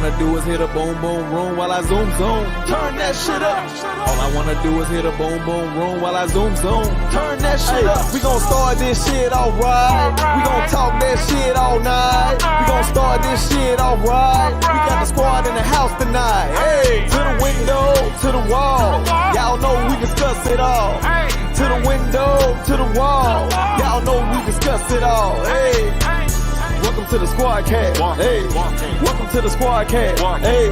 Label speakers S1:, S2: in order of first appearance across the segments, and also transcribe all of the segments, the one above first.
S1: wanna do is hit a boom boom room while I zoom zoom. Turn that shit up. All I wanna do is hit a boom boom room while I zoom zoom. Turn that shit up. We gon' start this shit alright. We gon' talk that shit all night. We gon' start this shit alright. We got the squad in the house tonight. Hey, to the window, to the wall. Y'all know we discuss it all. To the window, to the wall. Y'all know we discuss it all. Hey, welcome to the Squadcast. Hey, welcome to the Squadcast. Hey,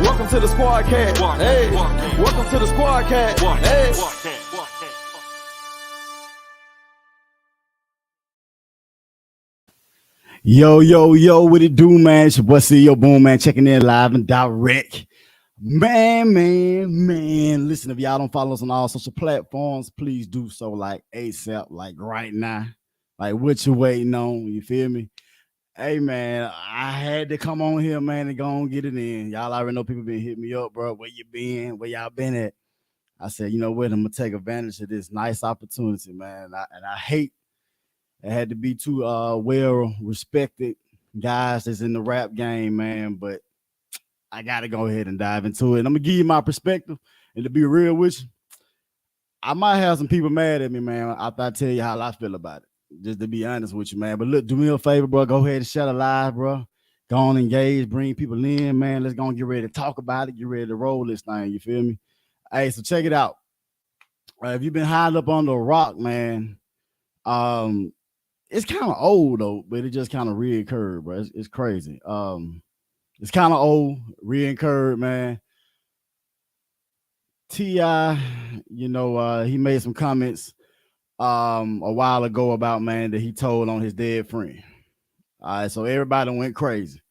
S1: welcome to the Squadcast. Hey, welcome to the Squadcast. Hey.
S2: Yo, what it do, man? It's your boy CEO Boom, man, checking in live and direct. Man, listen, if y'all don't follow us on all social platforms, please do so like ASAP, like right now. Like what you waiting on, you feel me? Hey, man, I had to come on here, man, and go and get it in. Y'all already know people been hitting me up, bro. Where you been? Where y'all been at? I said, you know what? I'm going to take advantage of this nice opportunity, man. I hate it had to be two well-respected guys that's in the rap game, man, but I got to go ahead and dive into it. And I'm going to give you my perspective, and to be real with you, I might have some people mad at me, man, after I tell you how I feel about it. Just to be honest with you, man. But look, do me a favor, bro. Go ahead and share the live, bro. Go on, engage, bring people in, man. Let's go and get ready to talk about it. Get ready to roll this thing. You feel me? Hey, so check it out. If you've been hiding up on the rock, man, it's kind of old though, but it just kind of reoccurred, bro. It's crazy. It's kind of old, reoccurred, man. T.I., you know, he made some comments a while ago about, man, that he told on his dead friend. All right, so everybody went crazy.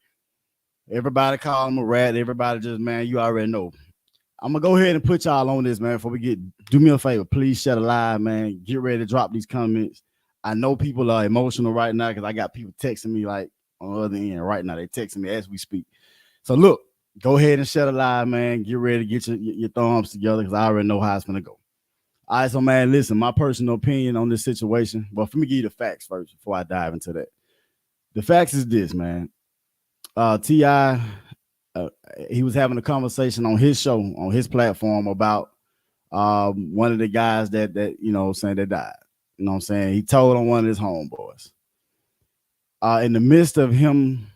S2: Everybody called him a rat. Everybody just, man, you already know. I'm gonna go ahead and put y'all on this, man. Before we do me a favor, please share the live, man. Get ready to drop these comments. I know people are emotional right now because I got people texting me like on the other end right now. They texting me as we speak. So look, go ahead and share the live, man. Get ready to get your thumbs together because I already know how it's gonna go. All right, so man, listen, my personal opinion on this situation. Well, let me give you the facts first before I dive into that. The facts is this, man. T.I., he was having a conversation on his show, on his platform about one of the guys that you know saying that died. You know what I'm saying? He told on one of his homeboys. In the midst of him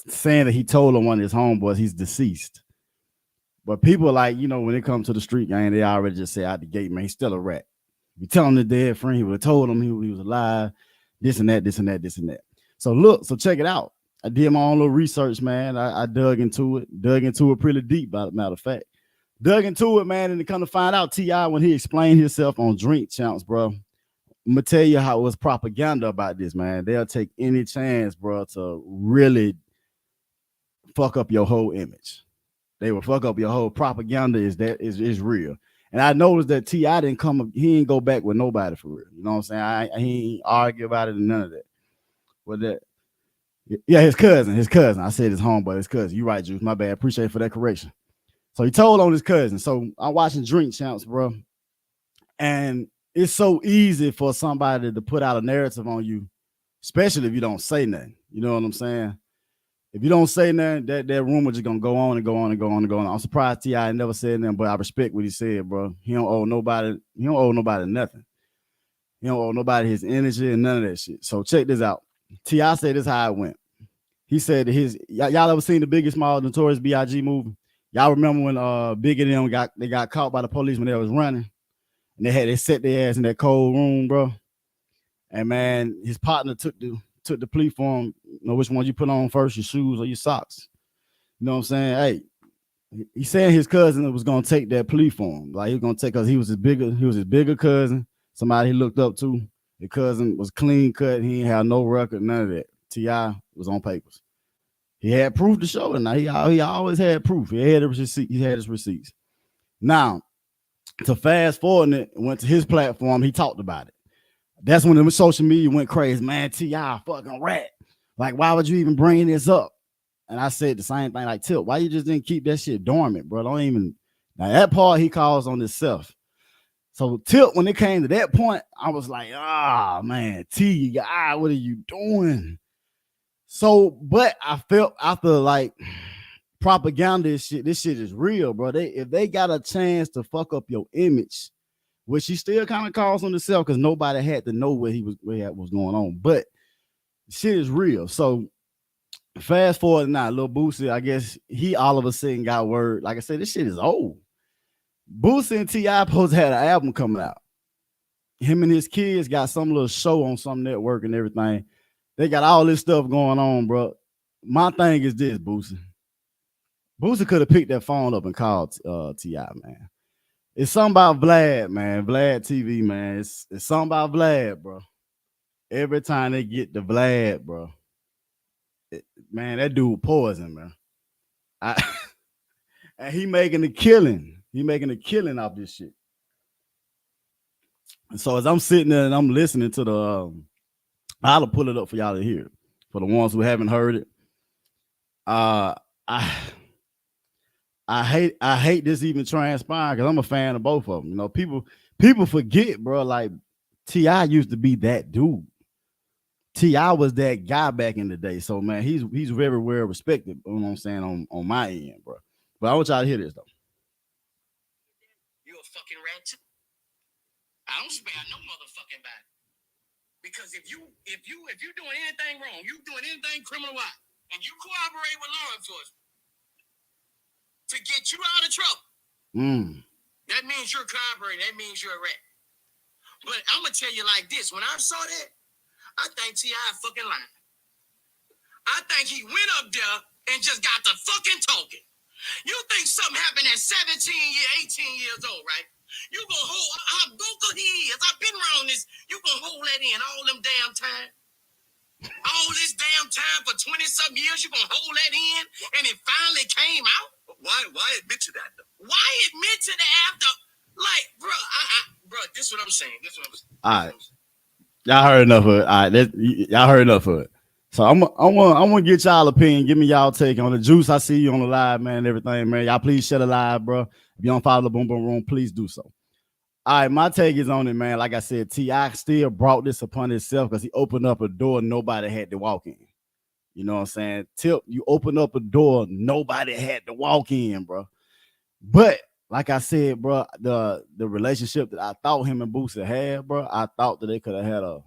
S2: saying that he told on one of his homeboys, he's deceased. But people like, you know, when it comes to the street gang, they already just say out the gate, man, he's still a rat. You tell him the dead friend, he would have told him he was alive, this and that. So check it out. I did my own little research, man. I dug into it pretty deep, by the matter of fact. Dug into it, man, and to come to find out, T.I., when he explained himself on Drink Champs, bro, I'm gonna tell you how it was propaganda about this, man. They'll take any chance, bro, to really fuck up your whole image. They will fuck up your whole propaganda. Is real. And I noticed that T.I. he didn't go back with nobody for real. You know what I'm saying? He ain't argue about it and none of that. With that, yeah, his cousin. I said his homeboy, his cousin. You right, Juice. My bad. Appreciate it for that correction. So he told on his cousin. So I'm watching Drink Champs, bro. And it's so easy for somebody to put out a narrative on you, especially if you don't say nothing. You know what I'm saying? If you don't say nothing, that rumor just gonna go on and go on and go on and go on. I'm surprised T.I. never said nothing, but I respect what he said, bro. He don't owe nobody nothing. He don't owe nobody his energy and none of that shit. So check this out. T.I. said this how it went. He said y'all ever seen the Biggie Small Notorious B.I.G. movie? Y'all remember when Biggie and them got caught by the police when they was running, and they set their ass in that cold room, bro. And man, his partner took the plea for him. You know which one you put on first, your shoes or your socks? You know what I'm saying? Hey, he said his cousin was gonna take that plea for him. Like he was gonna take, because he was his bigger cousin, somebody he looked up to. His cousin was clean cut. He ain't have no record, none of that. T.I. was on papers. He had proof to show it. Now he always had proof. He had his receipts. Now, to fast forward, it went to his platform. He talked about it. That's when the social media went crazy. Man, T.I. fucking rat. Like, why would you even bring this up? And I said the same thing. Like, Tilt, why you just didn't keep that shit dormant, bro? Don't even. Now that part he calls on himself. So Tilt, when it came to that point, I was like, man, T.I., what are you doing? So, but I felt after like propaganda and shit, this shit is real, bro. If they got a chance to fuck up your image, which he still kind of calls on himself because nobody had to know what was going on. But shit is real. So fast forward now, little Boosie, I guess he all of a sudden got word. Like I said, this shit is old. Boosie and T.I. supposed to have an album coming out. Him and his kids got some little show on some network and everything. They got all this stuff going on, bro. My thing is this, Boosie. Boosie could have picked that phone up and called T.I., man. It's something about Vlad, man. Vlad TV, man. It's something about Vlad, bro. Every time they get the Vlad, bro. Man, that dude poison, man. And he making a killing. He making a killing off this shit. And so as I'm sitting there and I'm listening to the, I'll pull it up for y'all to hear. For the ones who haven't heard it, I hate this even transpiring because I'm a fan of both of them. You know, people forget, bro. Like T.I. used to be that dude. T.I. was that guy back in the day. So man, he's very well respected. You know what I'm saying on my end, bro. But I want y'all to hear this though.
S3: You a fucking rat too. I don't spare no motherfucking body. Because if you're doing anything wrong, you doing anything criminal wise, and you cooperate with law enforcement to get you out of trouble, that means you're cooperating. That means you're a rat. But I'm gonna tell you like this: when I saw that, I think T.I. fucking lying. I think he went up there and just got the fucking talking. You think something happened at 18 years old, right? You gonna hold how vocal he is. I've been around this. You gonna hold that in all them damn time. All this damn time for 20-something years, you gonna hold that in, and it finally came out. Why admit to that though? Why admit to that after? Like, bro, this is what I'm saying.
S2: All right. Y'all heard enough of it. All right, y'all heard enough of it. So I'm gonna get y'all opinion. Give me y'all take on the Juice. I see you on the live, man, and everything, man. Y'all please share the live, bro. If you don't follow the Boom Boom Room, please do so. All right, my take is on it, man. Like I said, T.I. still brought this upon himself because he opened up a door nobody had to walk in. You know what I'm saying? Tip, you open up a door nobody had to walk in, bro. But like I said, bro, the relationship that I thought him and Boosie had, bro, I thought that they could have had a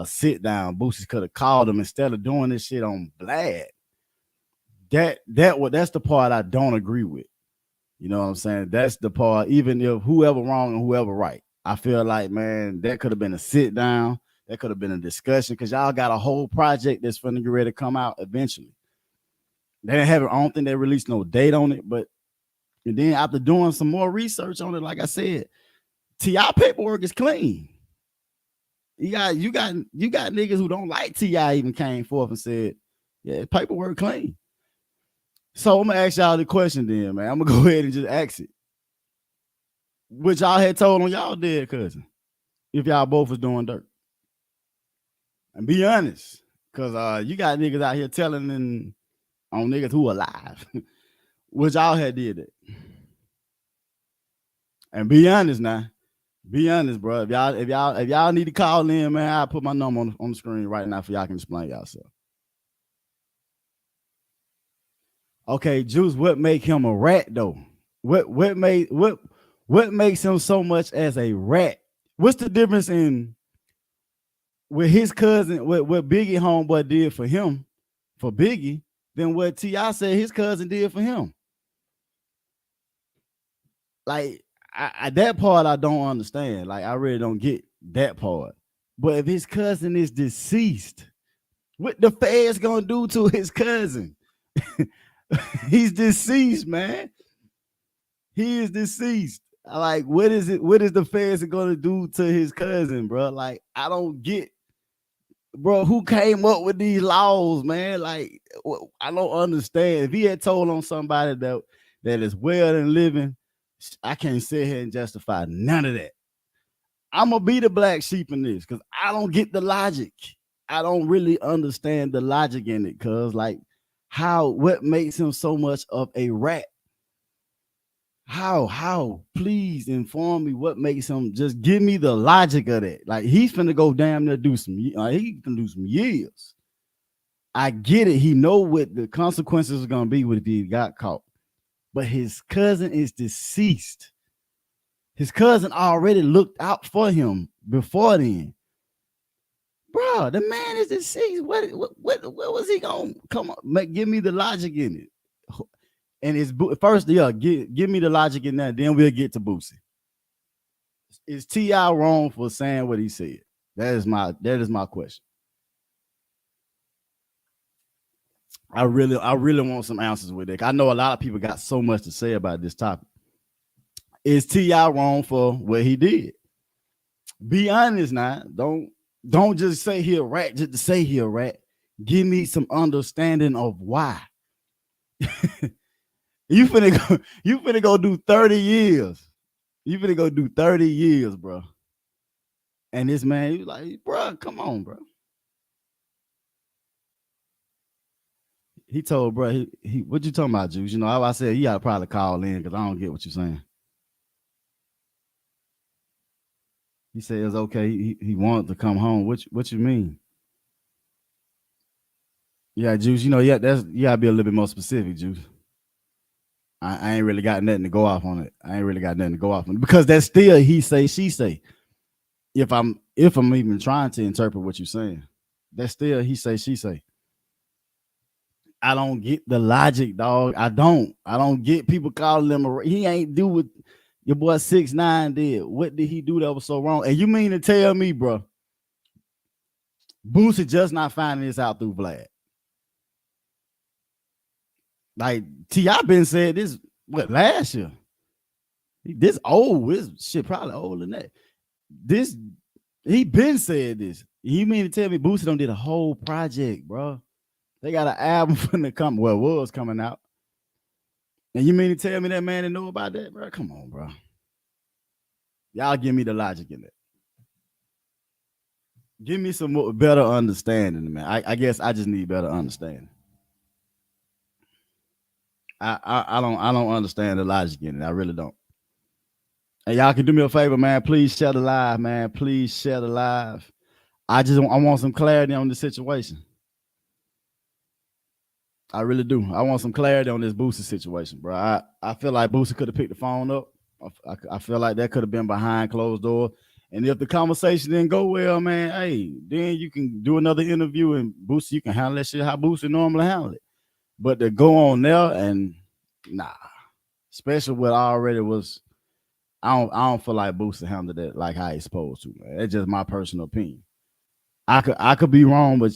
S2: sit down. Boosie could have called him instead of doing this shit on Vlad. That's the part I don't agree with. You know what I'm saying? That's the part, even if whoever wrong and whoever right. I feel like, man, that could have been a sit down. That could have been a discussion because y'all got a whole project that's finna get ready to come out eventually. They didn't have it. I don't think they released no date on it, but and then after doing some more research on it, like I said, T.I. paperwork is clean. You got niggas who don't like T.I. even came forth and said, yeah, paperwork clean. So I'm gonna ask y'all the question then, man. I'm gonna go ahead and just ask it. Which y'all had told on y'all dead cousin, if y'all both was doing dirt. And be honest, because you got niggas out here telling on niggas who alive, which y'all had did it. And be honest now. Be honest, bro. If y'all need to call in, man, I'll put my number on the screen right now for y'all can explain yourself. Okay, Juice, what make him a rat though? What makes him so much as a rat? What's the difference in with his cousin, what Biggie homeboy did for him, for Biggie, than what T.I. said his cousin did for him? Like, that part I don't understand. Like, I really don't get that part. But if his cousin is deceased, what the feds gonna do to his cousin? He's deceased, man. He is deceased. Like, what is the feds gonna do to his cousin, bro? Like, I don't get, bro, who came up with these laws, man? Like, I don't understand. If he had told on somebody that is well and living, I can't sit here and justify none of that. I'm gonna be the black sheep in this because I don't get the logic. I don't really understand the logic in it, cuz like, what makes him so much of a rat? How? Please inform me what makes him. Just give me the logic of that. Like, he's finna go damn near do some. He can do some years. I get it. He know what the consequences are gonna be if he got caught. But his cousin is deceased. His cousin already looked out for him before then. Bro, the man is deceased. What was he gonna come on? Give me the logic in it. And it's first, give me the logic in that. Then we'll get to Boosie. Is T.I. wrong for saying what he said? That is my question. I really want some answers with it. I know a lot of people got so much to say about this topic. Is T.I. wrong for what he did? Be honest now. Don't just say he a rat just to say he a rat. Give me some understanding of why. You finna go do 30 years. You finna go do 30 years, bro. And this man, he was like, bro, come on, bro. He told bro, he what you talking about, Juice? You know, I said you gotta probably call in because I don't get what you're saying. He said it's okay. He wanted to come home. What you mean? Yeah, Juice. You know, you gotta be a little bit more specific, Juice. I ain't really got nothing to go off on it. Because that's still he say, she say. If I'm even trying to interpret what you're saying, that's still he say, she say. I don't get the logic, dog. I don't get people calling him he ain't do what your boy 6ix9ine did. What did he do that was so wrong? And you mean to tell me, bro, Boosie just not finding this out through Vlad? Like T.I. been said this last year. This old, this shit probably older than that. This he been said this. You mean to tell me Boosie done did a whole project, bro? They got an album from the was coming out. And you mean to tell me that man didn't know about that, bro? Come on, bro. Y'all give me the logic in it. Give me some more, better understanding, man. I guess I just need better understanding. I don't understand the logic in it. I really don't. And y'all can do me a favor, man. Please share the live, man. Please share the live. I want some clarity on the situation. I really do. I want some clarity on this Boosie situation, bro. I feel like Boosie could have picked the phone up. I feel like that could have been behind closed door. And if the conversation didn't go well, man, hey, then you can do another interview and Boosie, you can handle that shit how Boosie normally handle it. But to go on there and especially what already was, I don't feel like Boosie handled it like how he's supposed to, man. That's just my personal opinion. I could be wrong, but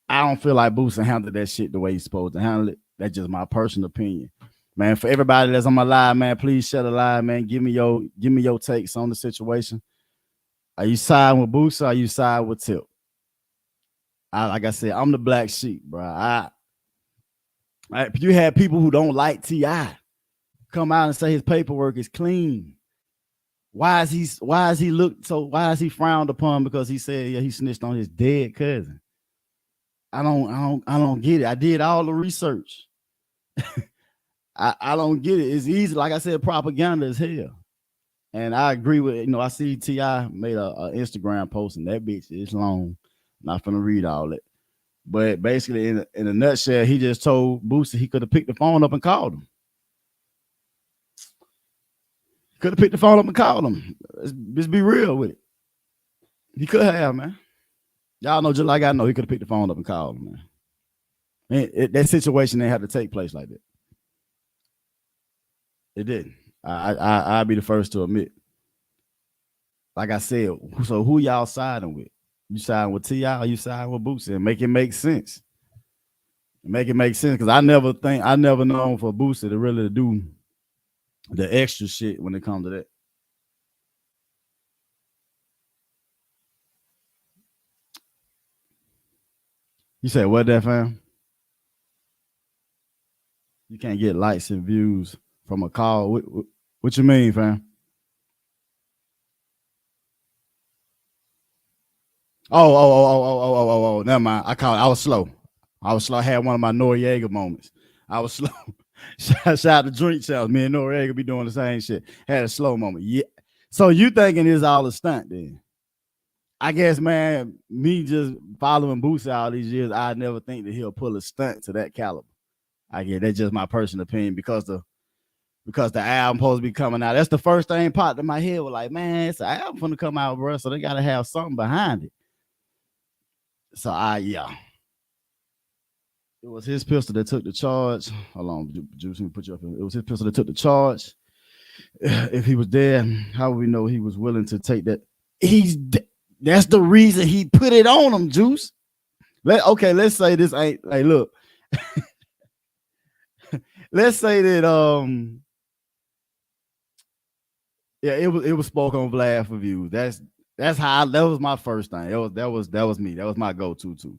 S2: I don't feel like Boosie handled that shit the way he's supposed to handle it. That's just my personal opinion. Man, for everybody that's on my live, man, please share the live, man. Give me your takes on the situation. Are you siding with Boosie or are you siding with Tip? Like I said, I'm the black sheep, bro. You had people who don't like T.I. come out and say his paperwork is clean. Why is he frowned upon because he said he snitched on his dead cousin? I don't get it. I did all the research. I don't get it. It's easy. Like I said, propaganda is hell. And I agree with, I see T.I. made a Instagram post and that bitch is long. Not gonna read all it. But basically, in a nutshell, he just told Boosie he could have picked the phone up and called him. Could have picked the phone up and called him. Let's be real with it. He could have, man. Y'all know, just like I know, he could have picked the phone up and called him, man. That situation didn't have to take place like that. It didn't. I'll be the first to admit. Like I said, so who y'all siding with? You siding with T.I. or you siding with Boosie? And make it make sense. Make it make sense, because I never known for Boosie to really do the extra shit when it comes to that. You say what that, fam? You can't get likes and views from a call. What you mean, fam? Oh, never mind. I was slow. I had one of my Noriega moments. I was slow. Shout out to Drink Challenge. Me and Noriega be doing the same shit. Had a slow moment. Yeah. So you thinking it's all a stunt then? I guess, man, me just following Boosie all these years, I never think that he'll pull a stunt to that caliber. I get that's just my personal opinion because the album supposed to be coming out. That's the first thing popped in my head. Was like, man, it's an album gonna come out, bro. So they gotta have something behind it. So yeah. It was his pistol that took the charge. Hold on, Juice, let me put you up here. It was his pistol that took the charge. If he was there, how would we know he was willing to take that? That's the reason he put it on him, Juice. Let's say this ain't like look. Let's say that it was spoke on Vlad for views. That was my first thing. That was me. That was my go-to too.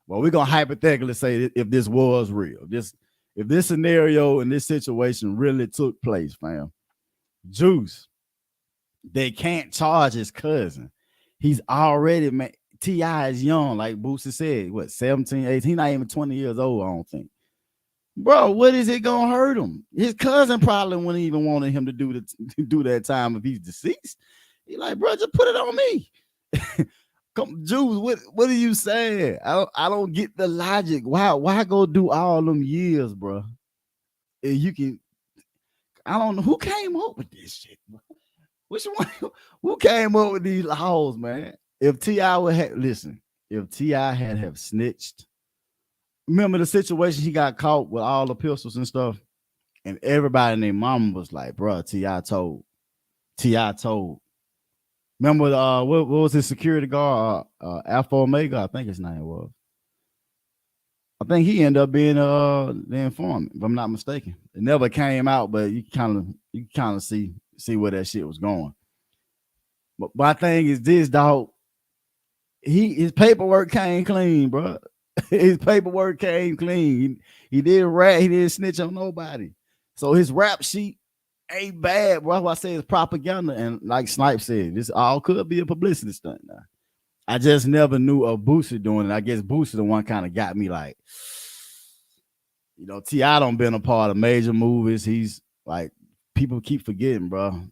S2: Well, we're gonna hypothetically say if this was real, if this scenario and this situation really took place, fam. Juice, they can't charge his cousin. He's already man. T.I. is young, like Boosie said. What, 17, 18? He's not even 20 years old, I don't think. Bro, what is it gonna hurt him? His cousin probably wouldn't even wanted him to do that time if he's deceased. He like, bro, just put it on me. Come, Juice, what are you saying? I don't get the logic. Why go do all them years, bro? And you can. I don't know who came up with this shit, bro. Which one? Who came up with these laws, man? If T.I. would have if T.I. had have snitched, remember the situation he got caught with all the pistols and stuff, and everybody and their mama was like, bro, T.I. told. Remember what was his security guard? Alpha Omega, I think his name was. I think he ended up being the informant, if I'm not mistaken. It never came out, but you kind of see where that shit was going. But my thing is this, dog. His paperwork came clean, bro. His paperwork came clean. He didn't rat. He didn't snitch on nobody. So his rap sheet ain't bad, bro. That's why I say it's propaganda. And like Snipe said, this all could be a publicity stunt now. I just never knew of Boosie doing it. I guess Boosie the one kind of got me like, T.I. done been a part of major movies. He's like, people keep forgetting, bro.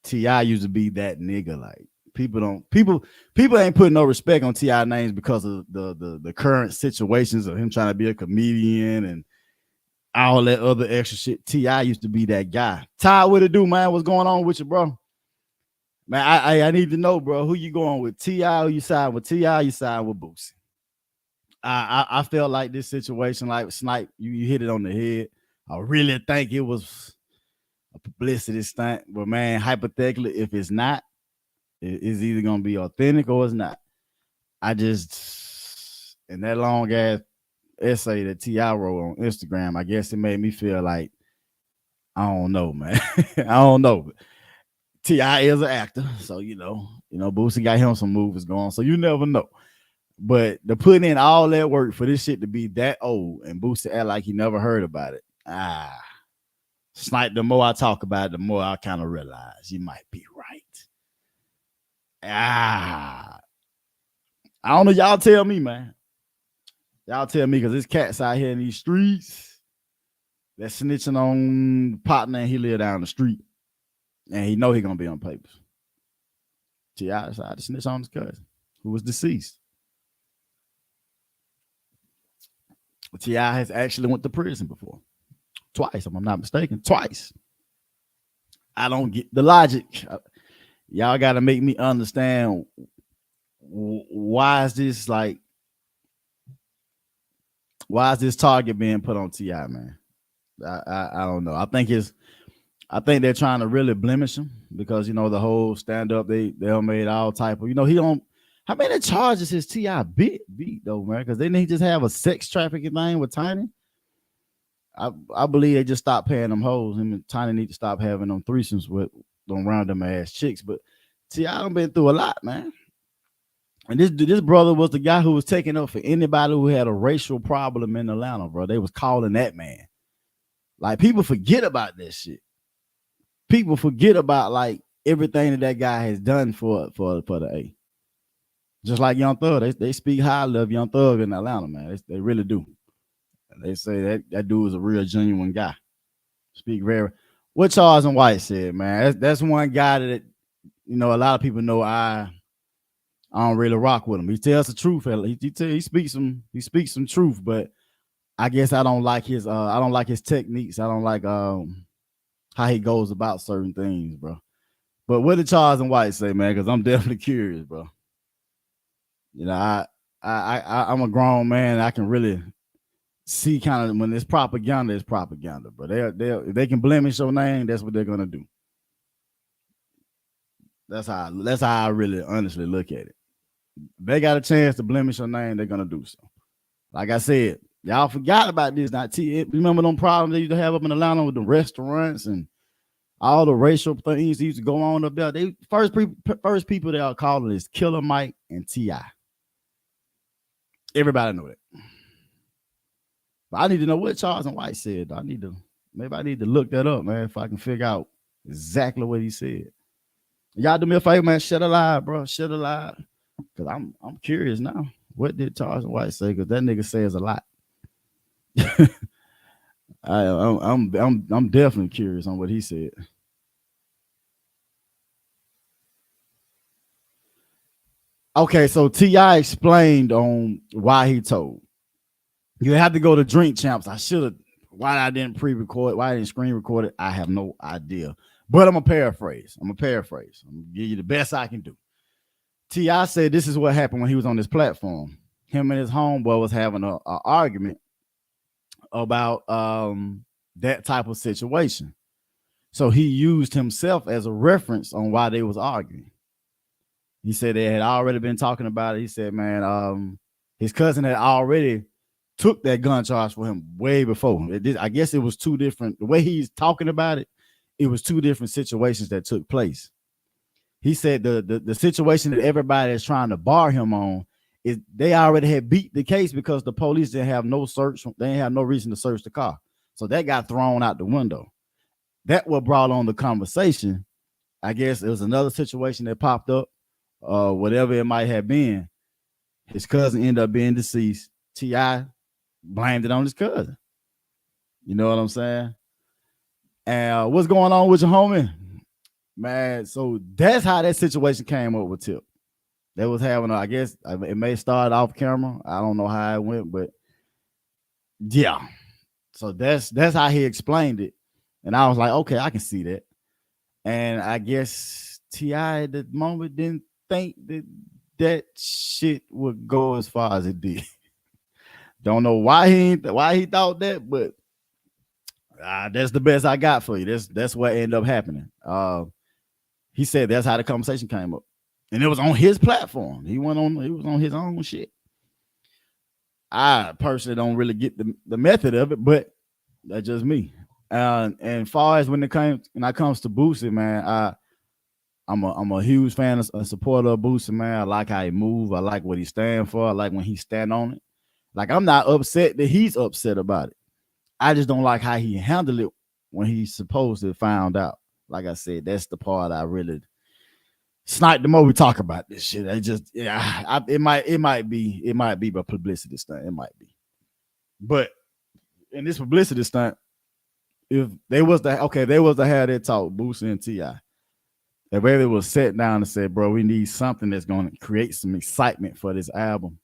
S2: T.I. used to be that nigga. Like people ain't putting no respect on T.I. names because of the current situations of him trying to be a comedian and all that other extra shit. T.I. used to be that guy. Ty, what it do, man? What's going on with you, bro? Man, I need to know, bro. Who you going with? T.I. you side with T.I. You side with Boosie? I felt like this situation, like Snipe, you hit it on the head. I really think it was a publicity stunt, but man, hypothetically, if it's not, it's either gonna be authentic or it's not. I just in that long ass essay that T.I. wrote on Instagram, I guess it made me feel like I don't know, man. I don't know. T.I. is an actor, so Boosie got him some movies going, so you never know. But to put in all that work for this shit to be that old and Boosie act like he never heard about it, Snipe, the more I talk about it, the more I kind of realize you might be right. I don't know. Y'all tell me, man. Y'all tell me, because there's cats out here in these streets that's snitching on partner and he live down the street. And he know he gonna be on papers. T.I. decided to snitch on his cousin, who was deceased. T.I. has actually went to prison before. Twice, if I'm not mistaken. Twice. I don't get the logic. Y'all got to make me understand why is this target being put on T.I., man? I don't know. I think they're trying to really blemish him because the whole stand-up they made all type of he don't. How many charges is T.I. beat though, man? Because didn't he just have a sex trafficking thing with Tiny? I believe they just stopped paying them hoes. Him and Tiny need to stop having them threesomes with them random ass chicks. But T.I. done been through a lot, man. And this brother was the guy who was taking up for anybody who had a racial problem in Atlanta, bro. They was calling that man. Like, people forget about that shit. People forget about like everything that guy has done for the A. Just like Young Thug, they speak highly of Young Thug in Atlanta, man. They really do. They say that dude is a real genuine guy. Speak very. What Charles and White said, man. That's one guy that a lot of people know. I I don't really rock with him. He tells the truth. He speaks some truth, but I guess I don't like his techniques. I don't like how he goes about certain things, bro. But what did Charles and White say, man? Because I'm definitely curious, bro. You know, I'm a grown man. I can really see kind of when it's propaganda, it's propaganda. But if they can blemish your name, that's what they're gonna do. That's how I really honestly look at it. If they got a chance to blemish your name, they're gonna do so. Like I said, y'all forgot about this. Now, remember them problems they used to have up in Atlanta with the restaurants and all the racial things that used to go on up there. They first people they are calling is Killer Mike and T.I. Everybody know that. But I need to know what Charles and White said. I need to look that up, man, if I can figure out exactly what he said. Y'all do me a favor, man. Shut a lie, bro. Shut a lie. Cause I'm curious now. What did Charles and White say? Cause that nigga says a lot. I'm definitely curious on what he said. Okay, so T.I. explained on why he told. You have to go to Drink Champs. I should have. Why I didn't pre-record? Why I didn't screen record it? I have no idea. But I'm gonna paraphrase. I'm gonna give you the best I can do. T.I. said this is what happened when he was on this platform. Him and his homeboy was having a argument about that type of situation. So he used himself as a reference on why they was arguing. He said they had already been talking about it. He said, man, his cousin had already took that gun charge for him way before. I guess it was two different. The way he's talking about it, it was two different situations that took place. He said the situation that everybody is trying to bar him on is they already had beat the case because the police didn't have no search. They didn't have no reason to search the car. So that got thrown out the window. That what brought on the conversation. I guess it was another situation that popped up, whatever it might have been. His cousin ended up being deceased. T.I. blamed it on his cousin. You know what I'm saying? And what's going on with your homie? Man, so that's how that situation came up with Tip. They was having, I guess, it may start off camera. I don't know how it went, but yeah. So that's how he explained it. And I was like, okay, I can see that. And I guess T.I. at the moment didn't think that shit would go as far as it did. Don't know why he thought that, but that's the best I got for you. That's what ended up happening. He said that's how the conversation came up, and it was on his platform. He was on his own shit. I personally don't really get the method of it, but that's just me. And far as when it comes to Boosie, man, I'm a huge fan of a supporter of Boosie, man. I like how he move. I like what he stand for. I like when he stand on it. Like, I'm not upset that he's upset about it. I just don't like how he handled it when he's supposed to found out. Like I said, that's the part I really snipe the more we talk about this shit. It might be a publicity stunt. It might be. But in this publicity stunt, if they was to have that talk, Boosie and T.I. If they was sat down and said, bro, we need something that's going to create some excitement for this album,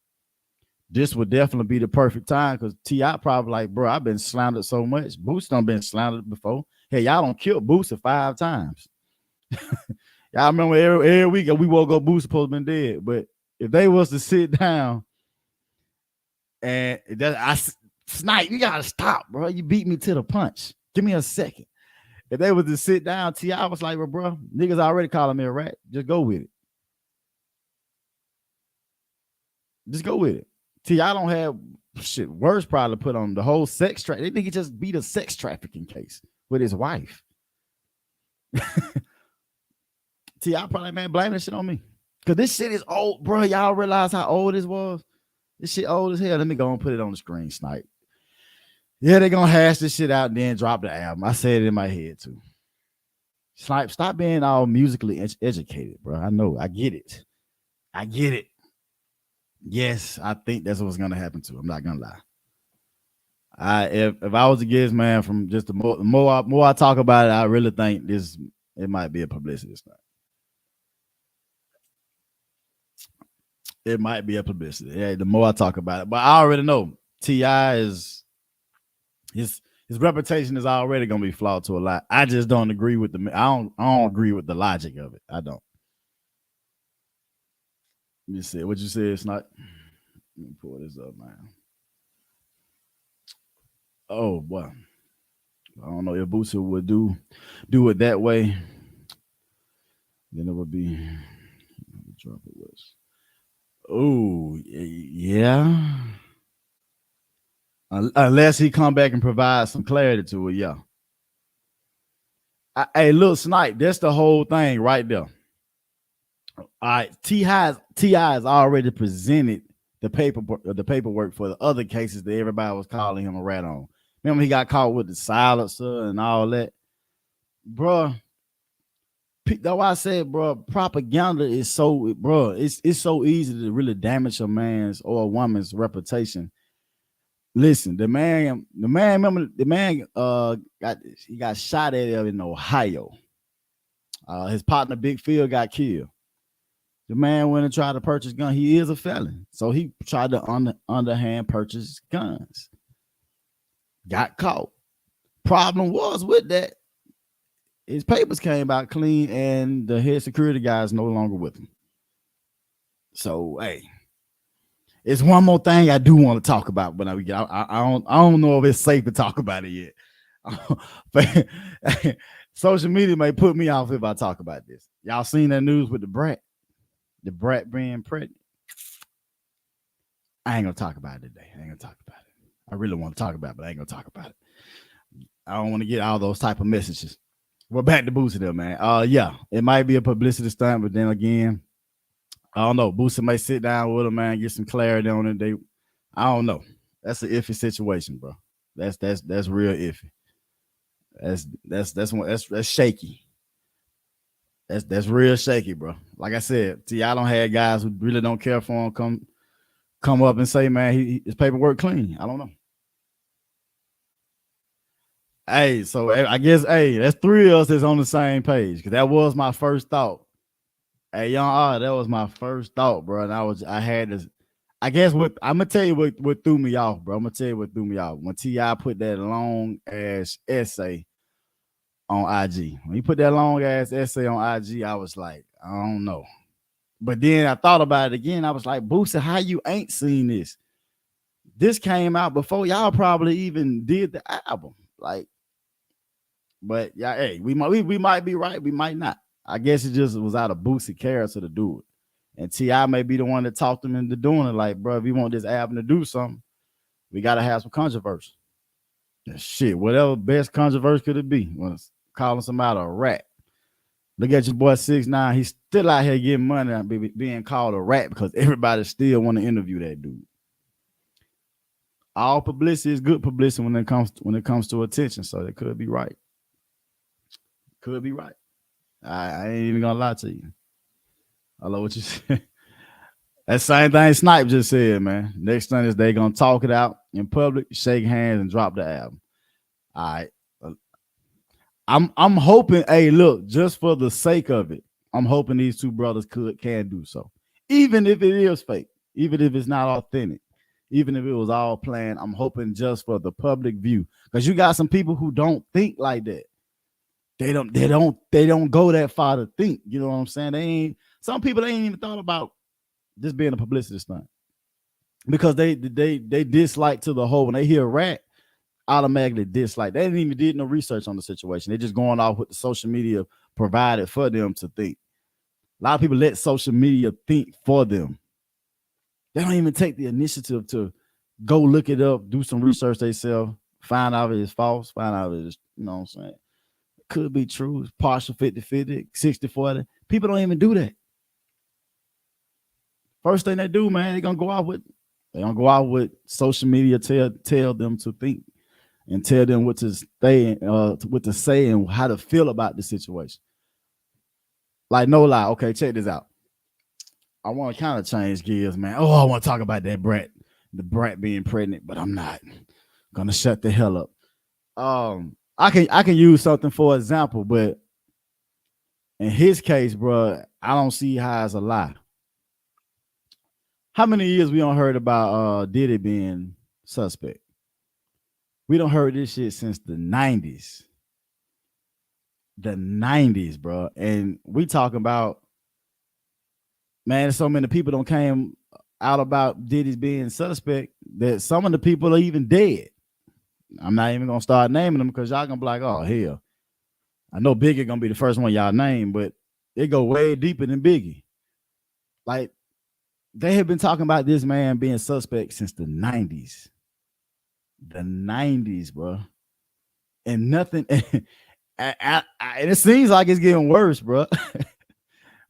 S2: this would definitely be the perfect time, because T.I. probably like, bro, I've been slandered so much. Boosie done been slandered before. Hey, y'all don't kill Boosie 5 times. Y'all remember every week we woke up, Boosie supposed to been dead. But if they was to sit down and Snipe, you gotta stop, bro. You beat me to the punch. Give me a second. If they was to sit down, T.I. was like, well, bro, niggas already calling me a rat. Just go with it. Just go with it. T.I. don't have shit worse probably put on the whole sex traffic. They think he just beat a sex trafficking case with his wife. T.I. probably, man, blame that shit on me. Because this shit is old, bro. Y'all realize how old this was? This shit old as hell. Let me go and put it on the screen, Snipe. Yeah, they're going to hash this shit out and then drop the album. I said it in my head, too. Snipe, stop being all musically educated, bro. I know. I get it. Yes, I think that's what's going to happen to him. I'm not going to lie. If I was to guess, man, from just the more I talk about it, I really think it might be a publicity stunt. It might be a publicity. Yeah, the more I talk about it, but I already know T.I. is his reputation is already gonna be flawed to a lot. I just don't agree with the. I don't agree with the logic of it. I don't. You see what you said? It's not. Let me pull this up, man. Oh boy, I don't know if Boosie would do it that way. Then it would be drop it was. Oh yeah. Unless he come back and provide some clarity to it, yeah. Hey, look, Snipe, that's the whole thing right there. All right, T.I. has already presented the paperwork for the other cases that everybody was calling him a rat on. Remember, he got caught with the silencer and all that, bro. That's why I said, bro, propaganda is so, bro. It's so easy to really damage a man's or a woman's reputation. Listen, the man, remember the man got shot at in Ohio. His partner Big Phil got killed. The man went and tried to purchase gun. He is a felon, so he tried to underhand purchase guns. Got caught. Problem was with that, his papers came out clean, and the head security guy is no longer with him. So, hey, it's one more thing I do want to talk about, but I don't know if it's safe to talk about it yet. Social media may put me off if I talk about this. Y'all seen that news with the brat being pregnant? I ain't gonna talk about it today. I ain't gonna talk about it. I really want to talk about it, but I ain't gonna talk about it. I don't want to get all those type of messages. We're back to Boosie though, man. Yeah, it might be a publicity stunt, but then again, I don't know. Boosie may sit down with him, man, get some clarity on it. I don't know. That's an iffy situation, bro. That's real iffy. That's shaky. That's real shaky, bro. Like I said, I don't have guys who really don't care for him come up and say, man, his paperwork clean. I don't know. Hey, so I guess, that's three of us that's on the same page, because that was my first thought. Hey, young that was my first thought, bro. And I had this. I guess I'm gonna tell you what threw me off, bro. I'm gonna tell you what threw me off when T.I. put that long ass essay on IG. When he put that long ass essay on IG, I was like, I don't know. But then I thought about it again. I was like, Boosie, how you ain't seen this? This came out before y'all probably even did the album. Like, but yeah, hey, we might be right, we might not. I guess it just was out of Boosie character to do it. And T.I. may be the one that talked him into doing it. Like, bro, if you want this album to do something, we got to have some controversy. Shit, whatever best controversy could it be? Was calling somebody a rat. Look at your boy 6ix9ine. He's still out here getting money and being called a rat because everybody still want to interview that dude. All publicity is good publicity when it comes to attention. So they could be right. Could be right. I ain't even gonna lie to you. I love what you said. That same thing Snipe just said, man. Next thing is they gonna talk it out in public, shake hands, and drop the album. All right. I'm hoping, hey, look, just for the sake of it, I'm hoping these two brothers can do so. Even if it is fake, even if it's not authentic, even if it was all planned, I'm hoping just for the public view. Because you got some people who don't think like that. They don't go that far to think. You know what I'm saying? Some people ain't even thought about this being a publicity stunt. Because they dislike to the whole, when they hear rat, automatically dislike. They didn't even did no research on the situation. They're just going off what the social media provided for them to think. A lot of people let social media think for them. They don't even take the initiative to go look it up, do some research themselves, find out if it's false, find out if it's, you know what I'm saying? Could be true. It's partial 50-50, 60-40. People don't even do that. First thing they do, man, they're gonna go out with social media tell them to think and tell them what to say and how to feel about the situation. Like, no lie. Okay, check this out. I want to kind of change gears, man. Oh, I want to talk about that brat, the brat being pregnant, but I'm not gonna shut the hell up. I can use something for example, but in his case, bro, I don't see how it's a lie. How many years we don't heard about Diddy being suspect? We don't heard this shit since the 90s. The 90s, bro. And we talking about, man, so many people don't came out about Diddy's being suspect that some of the people are even dead. I'm not even gonna start naming them because y'all gonna be like, oh hell. I know Biggie gonna be the first one y'all name, but it go way deeper than Biggie. Like, they have been talking about this man being suspect since the 90s. The 90s, bro. And nothing, and it seems like it's getting worse, bro.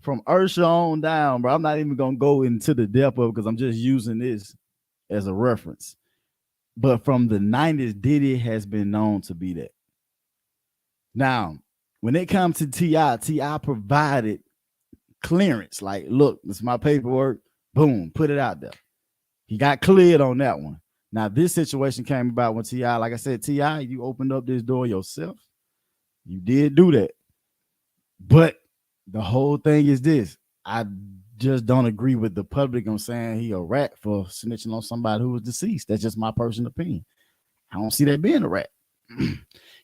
S2: From Ursha on down, bro. I'm not even gonna go into the depth of it because I'm just using this as a reference. But from the 90s, Diddy has been known to be that. Now, when it comes to T.I. provided clearance. Like, look, this is my paperwork. Boom, put it out there. He got cleared on that one. Now, this situation came about when T.I., like I said, T.I., you opened up this door yourself. You did do that. But the whole thing is this. I just don't agree with the public on saying he a rat for snitching on somebody who was deceased. That's just my personal opinion. I don't see that being a rat.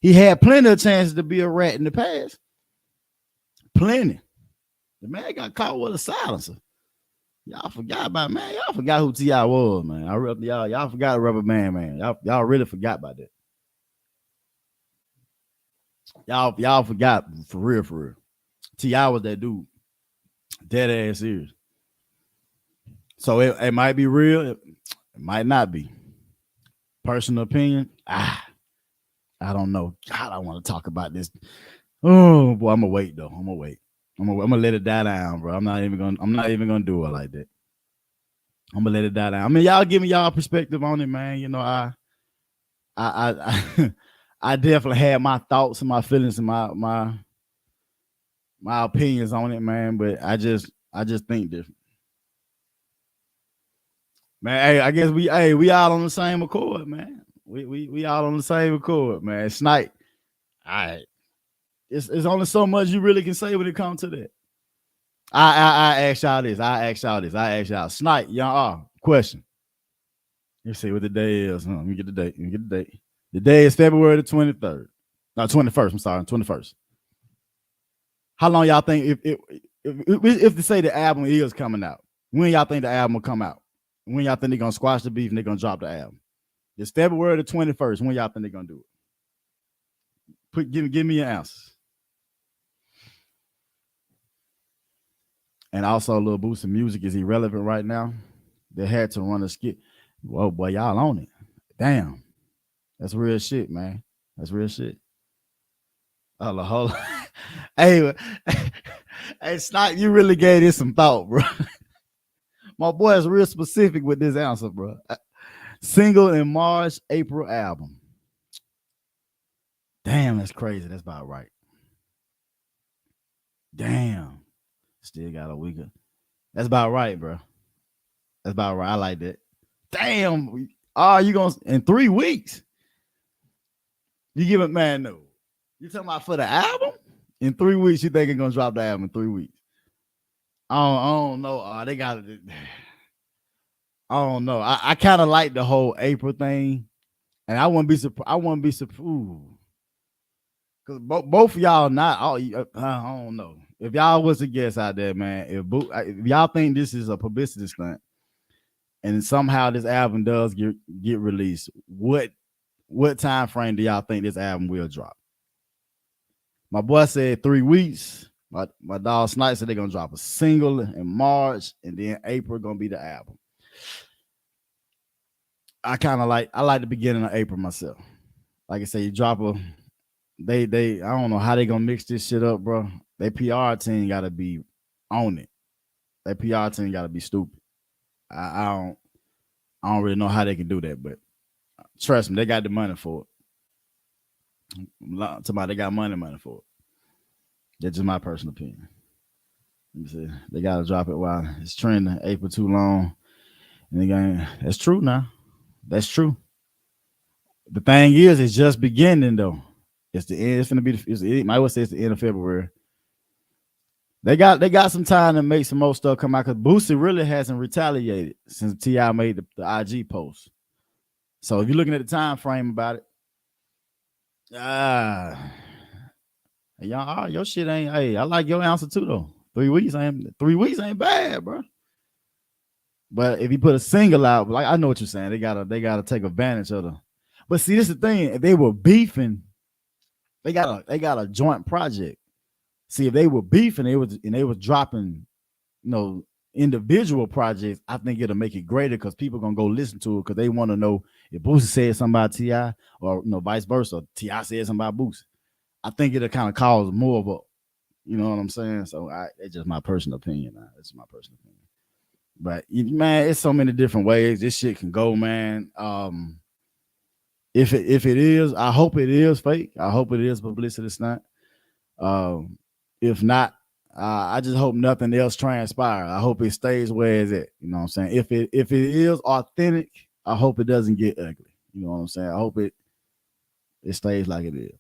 S2: He had plenty of chances to be a rat in the past. Plenty. The man got caught with a silencer. Y'all forgot about, man. Y'all forgot who T.I. was, man. Y'all forgot Rubber Man. Y'all really forgot about that. Y'all forgot for real. T.I. was that dude. Dead ass serious. So it might be real. It might not be. Personal opinion. I don't know. God, I want to talk about this. Oh boy, I'm gonna wait though. I'm gonna let it die down, bro. I'm not even gonna do it like that. I'm gonna let it die down. I mean, y'all give me y'all perspective on it, man. You know, I I definitely had my thoughts and my feelings and my opinions on it, man. But I just think different. Man, hey, I guess we all on the same accord, man. We all on the same accord, man. Snipe. All right. It's only so much you really can say when it comes to that. I ask y'all this. I ask y'all. Snipe, y'all question. Let's see what the day is. Let me get the date. The day is February the 23rd. No, 21st. I'm sorry, 21st. How long y'all think if they say the album is coming out? When y'all think the album will come out? When y'all think they're gonna squash the beef and they're gonna drop the album? It's February the 21st. When y'all think they're gonna do it? Give me your answers. And also, Lil Boosie music is irrelevant right now. They had to run a skit. Whoa, boy, y'all on it. Damn. That's real shit, man. That's real shit. Hold on. Hey, Snipe, you really gave this some thought, bro. My boy is real specific with this answer, bro. Single in March, April album. Damn, that's crazy. That's about right. Damn. Still got a week. That's about right, bro. That's about right. I like that. Damn. Oh, you gonna in 3 weeks? You give it, man? No. You talking about for the album? In 3 weeks, you think it's gonna drop the album in 3 weeks? I don't know. They got it. I don't know. I kind of like the whole April thing, and I wouldn't be surprised. Because both of y'all not. I don't know. If y'all was to guess out there, man, if y'all think this is a publicity stunt, and somehow this album does get released, what time frame do y'all think this album will drop? My boy said 3 weeks. My dog Snipe said they're gonna drop a single in March, and then April gonna be the album. I like the beginning of April myself. Like I say, you drop a they I don't know how they gonna mix this shit up, bro. Their PR team gotta be on it. Their PR team gotta be stupid. I don't really know how they can do that, but trust me, they got the money for it. Somebody got money for it. That's just my personal opinion. Let me see. They gotta drop it while it's trending. April too long. And again, that's true now. That's true. The thing is, it's just beginning though. It's the end. It's gonna be. It might well say it's the end of February. They got some time to make some more stuff come out because Boosie really hasn't retaliated since T.I. made the IG post. So if you're looking at the time frame about it, y'all, your shit ain't. Hey, I like your answer too though. 3 weeks ain't bad, bro. But if you put a single out, like I know what you're saying, they gotta take advantage of them. But see, this is the thing. If they were beefing, they got a joint project. See, if they were beefing, they was dropping, individual projects. I think it'll make it greater because people gonna go listen to it because they want to know if Boosie said something about T.I. or vice versa. T.I. said something about Boosie. I think it'll kind of cause more of a, you know what I'm saying? So it's just my personal opinion. It's my personal opinion. But man, it's so many different ways this shit can go, man. If it is, I hope it is fake. I hope it is publicity stunt. If not, I just hope nothing else transpires. I hope it stays where it's at. You know what I'm saying? If it is authentic, I hope it doesn't get ugly. You know what I'm saying? I hope it stays like it is.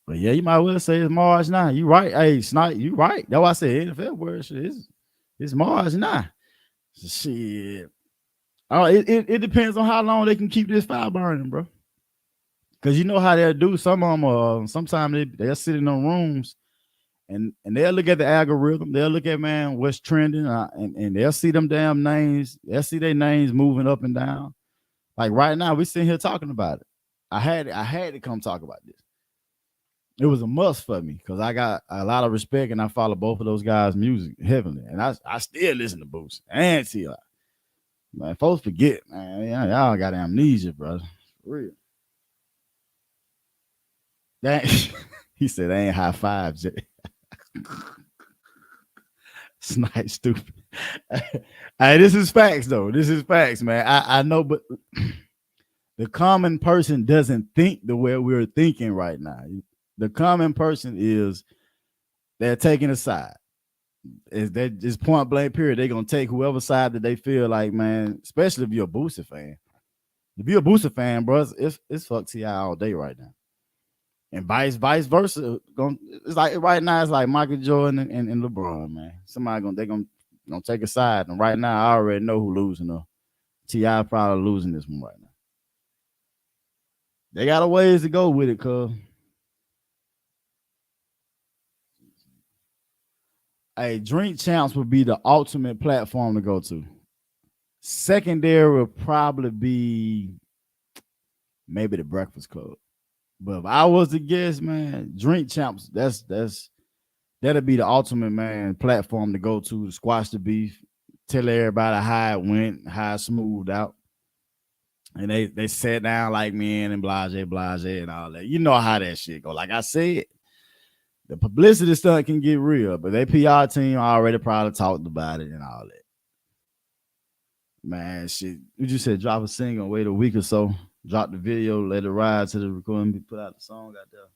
S2: But yeah, you might well say it's March 9. You right. Hey, Snipe, you right. That's why I said NFL word shit. It's March 9. Shit. Oh, it depends on how long they can keep this fire burning, bro. Because you know how they'll do. Some of them, sometimes they'll sit in them rooms and they'll look at the algorithm. They'll look at, man, what's trending, and they'll see them damn names. They'll see their names moving up and down. Like right now, we sitting here talking about it. I had to come talk about this. It was a must for me because I got a lot of respect and I follow both of those guys' music heavily. And I still listen to Boosie and T.I. Man, folks forget, man. Y'all got amnesia, bro. For real. That he said they ain't high fives yet. Snipe stupid. Hey, this is facts though. This is facts, man. I know, but the common person doesn't think the way we're thinking right now. The common person is they're taking a side. It's point blank period. They're gonna take whoever side that they feel like, man, especially if you're a Boosie fan. If you're a Boosie fan, bro, it's fuck T.I. all day right now. And vice versa. It's like right now, it's like Michael Jordan and LeBron, man. Somebody gonna take a side. And right now, I already know who losing though. T.I. probably losing this one right now. They got a ways to go with it, cuz. Hey, Drink Champs would be the ultimate platform to go to. Secondary would probably be maybe the Breakfast Club. But if I was to guess, man, Drink Champs, that'll be the ultimate, man, platform to go to squash the beef, tell everybody how it went, how it smoothed out. And they sat down like men and blase and all that. You know how that shit go. Like I said, the publicity stuff can get real, but their PR team already probably talked about it and all that. Man, shit. You just said drop a single, wait a week or so, drop the video, let it ride to the recording, put out the song out there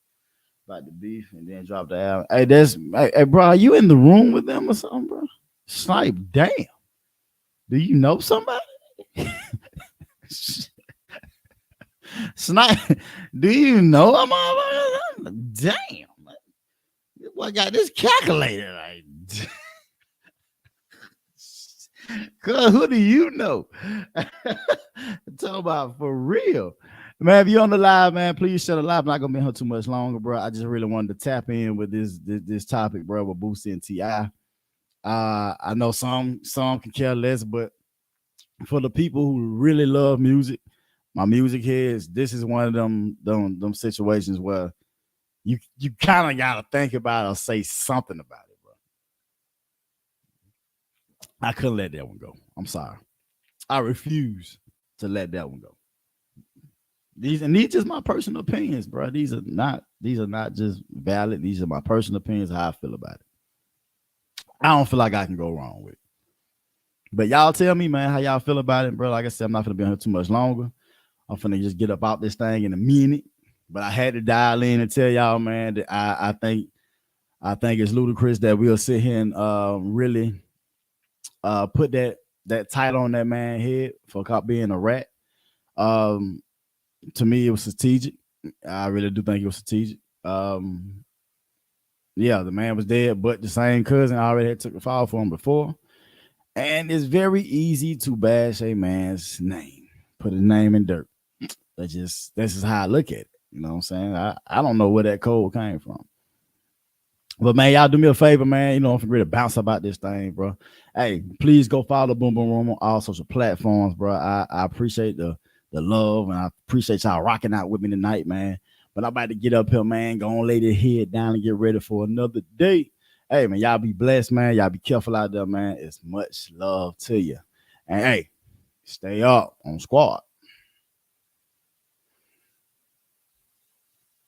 S2: about the beef, and then drop the album. Hey, bro, are you in the room with them or something, bro? Snipe, damn. Do you know somebody? Snipe, do you know them? Damn. Boy got this calculator. Like, cuz who do you know? Talk about for real. Man, if you're on the live, man, please shut the live. I'm not gonna be here too much longer, bro. I just really wanted to tap in with this topic, bro, with Boosie and T.I. I know some can care less, but for the people who really love music, my music heads, this is one of them situations where you kind of gotta think about it or say something about it, bro. I couldn't let that one go. I'm sorry. I refuse to let that one go. These just my personal opinions, bro. These are not just valid. These are my personal opinions, how I feel about it. I don't feel like I can go wrong with it. But y'all tell me, man, how y'all feel about it, bro. Like I said, I'm not gonna be on here too much longer. I'm finna just get up out this thing in a minute. But I had to dial in and tell y'all, man, that I think it's ludicrous that we'll sit here and really put that title on that man's head for being a rat. To me, it was strategic. I really do think it was strategic. Yeah, the man was dead, but the same cousin already had took the fall for him before. And it's very easy to bash a man's name, put his name in dirt. That's just how I look at it. You know what I'm saying? I don't know where that code came from. But man, y'all do me a favor, man. You know, I'm ready to bounce about this thing, bro. Hey, please go follow Boom Boom Room on all social platforms, bro. I appreciate the love and I appreciate y'all rocking out with me tonight, man. But I'm about to get up here, man. Go on, lay the head down and get ready for another day. Hey, man, y'all be blessed, man. Y'all be careful out there, man. It's much love to you. And hey, stay up on Squad.